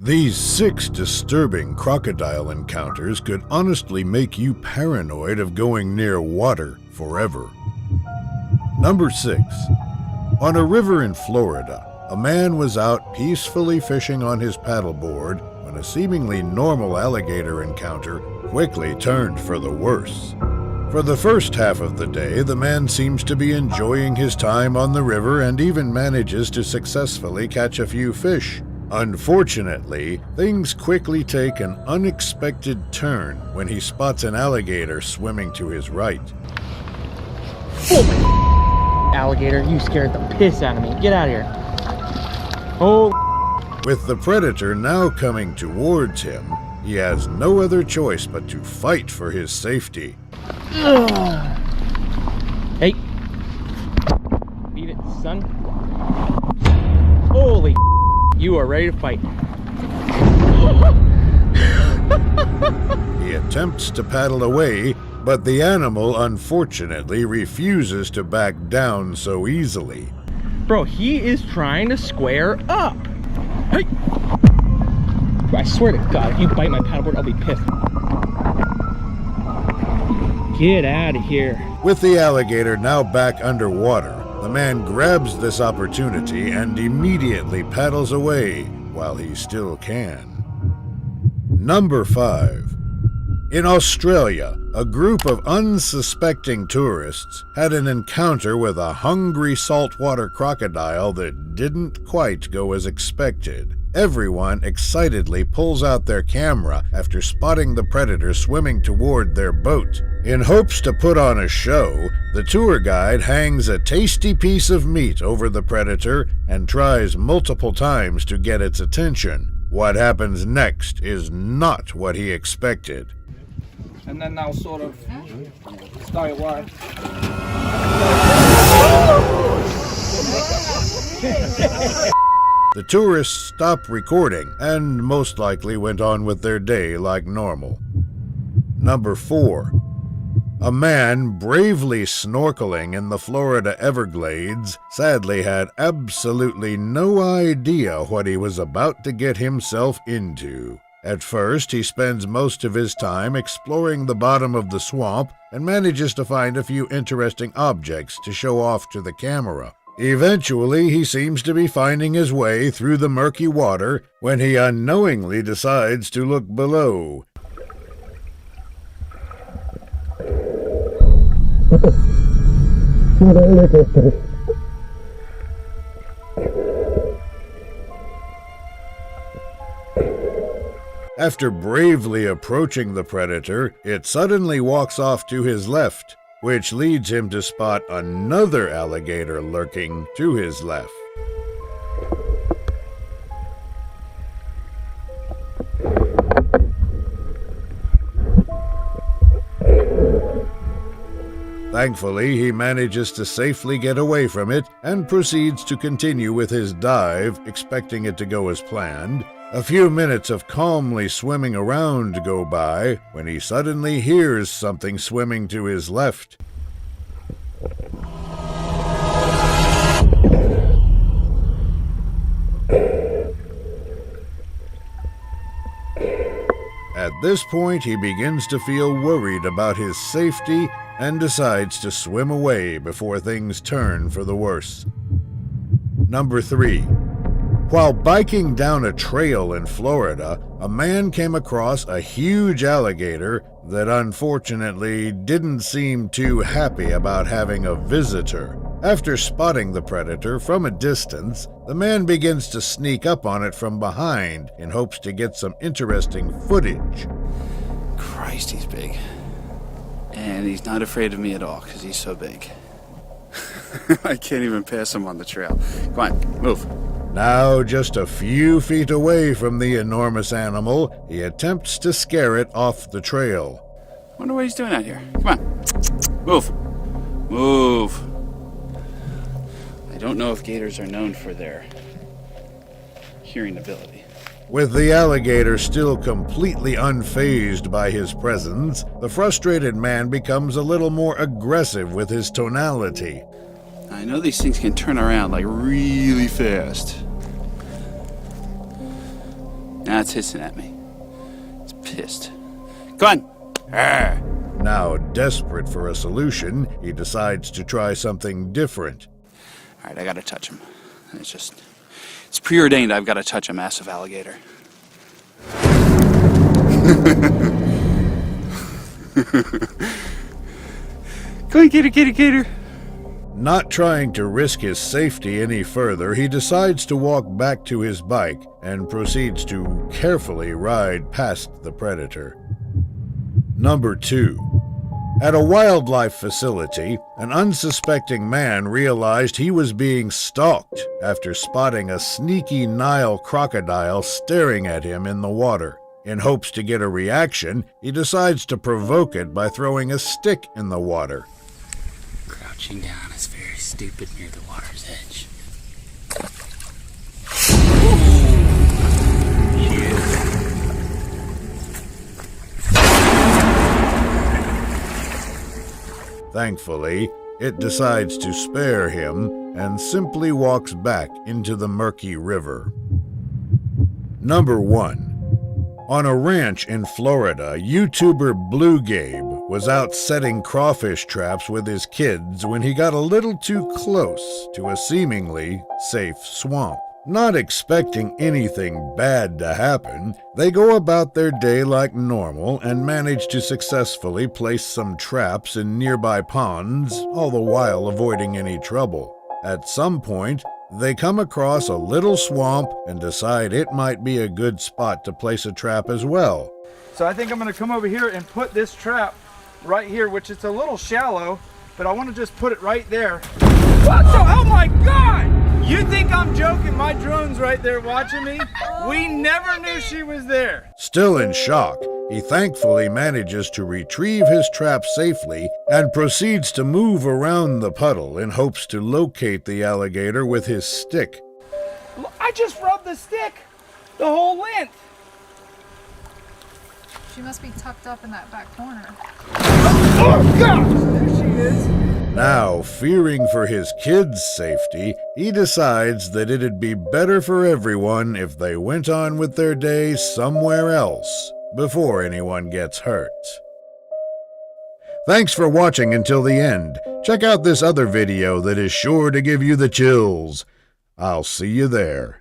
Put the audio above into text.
These 6 disturbing crocodile encounters could honestly make you paranoid of going near water forever. Number 6. On a river in Florida, a man was out peacefully fishing on his paddleboard when a seemingly normal alligator encounter quickly turned for the worse. For the first half of the day, the man seems to be enjoying his time on the river and even manages to successfully catch a few fish. Unfortunately, things quickly take an unexpected turn when he spots an alligator swimming to his right. Oh, alligator, you scared the piss out of me. Get out of here. Oh. With the predator now coming towards him, he has no other choice but to fight for his safety. Hey. Beat it, son. Holy. You are ready to fight. He attempts to paddle away, but the animal unfortunately refuses to back down so easily. Bro, he is trying to square up. Hey! I swear to God, if you bite my paddleboard, I'll be pissed. Get out of here. With the alligator now back underwater, the man grabs this opportunity and immediately paddles away while he still can. Number 5. In Australia, a group of unsuspecting tourists had an encounter with a hungry saltwater crocodile that didn't quite go as expected. Everyone excitedly pulls out their camera after spotting the predator swimming toward their boat. In hopes to put on a show, the tour guide hangs a tasty piece of meat over the predator and tries multiple times to get its attention. What happens next is not what he expected. And then they'll sort of stay away. The tourists stopped recording and most likely went on with their day like normal. Number 4. A man bravely snorkeling in the Florida Everglades sadly had absolutely no idea what he was about to get himself into. At first, he spends most of his time exploring the bottom of the swamp and manages to find a few interesting objects to show off to the camera. Eventually, he seems to be finding his way through the murky water when he unknowingly decides to look below. After bravely approaching the predator, it suddenly walks off to his left, which leads him to spot another alligator lurking to his left. Thankfully, he manages to safely get away from it and proceeds to continue with his dive, expecting it to go as planned. A few minutes of calmly swimming around go by when he suddenly hears something swimming to his left. At this point, he begins to feel worried about his safety and decides to swim away before things turn for the worse. Number 3. While biking down a trail in Florida, a man came across a huge alligator that unfortunately didn't seem too happy about having a visitor. After spotting the predator from a distance, the man begins to sneak up on it from behind in hopes to get some interesting footage. Christ, he's big. And he's not afraid of me at all because he's so big. I can't even pass him on the trail. Come on, move. Now, just a few feet away from the enormous animal, he attempts to scare it off the trail. Wonder what he's doing out here. Come on. Move. Move. I don't know if gators are known for their hearing ability. With the alligator still completely unfazed by his presence, the frustrated man becomes a little more aggressive with his tonality. I know these things can turn around like really fast. Now it's hissing at me. It's pissed. Come on. Arr. Now, desperate for a solution, he decides to try something different. All right, I gotta touch him. It's preordained. I've got to touch a massive alligator. Go on, gator. Not trying to risk his safety any further, he decides to walk back to his bike and proceeds to carefully ride past the predator. Number 2. At a wildlife facility, an unsuspecting man realized he was being stalked after spotting a sneaky Nile crocodile staring at him in the water. In hopes to get a reaction, he decides to provoke it by throwing a stick in the water. Crouching down is very stupid near the water's edge. Thankfully, it decides to spare him and simply walks back into the murky river. Number 1. On a ranch in Florida, YouTuber Blue Gabe was out setting crawfish traps with his kids when he got a little too close to a seemingly safe swamp. Not expecting anything bad to happen, they go about their day like normal and manage to successfully place some traps in nearby ponds, all the while avoiding any trouble. At some point, they come across a little swamp and decide it might be a good spot to place a trap as well. So I think I'm gonna come over here and put this trap right here, which is a little shallow, but I want to just put it right there. What the, oh my God! You think I'm joking? My drone's right there watching me. We never knew she was there. Still in shock, he thankfully manages to retrieve his trap safely and proceeds to move around the puddle in hopes to locate the alligator with his stick. I just rubbed the stick the whole length. She must be tucked up in that back corner. Oh gosh, there she is. Now, fearing for his kids' safety, he decides that it'd be better for everyone if they went on with their day somewhere else before anyone gets hurt. Thanks for watching until the end. Check out this other video that is sure to give you the chills. I'll see you there.